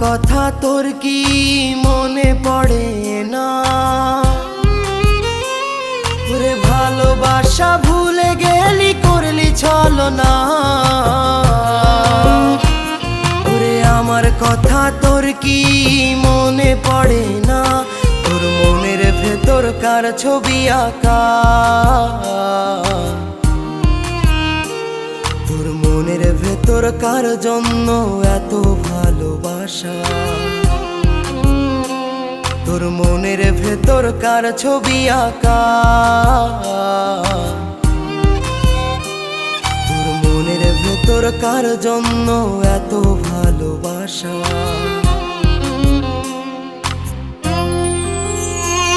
কথা তোর কি মনে পড়ে না? ওরে ভালোবাসা ভুলে গেলি, করলি ছলনা। ওরে আমার কথা তোর কি মনে পড়ে না? তোর মনের ভেতর কার ছবি আঁকা? তোর মনের ভেতর কার জন্য এত ভালোবাসা? তোর মনের ভেতর কার ছবি আঁকা? তোর মনের ভেতর কার জন্য এত ভালোবাসা?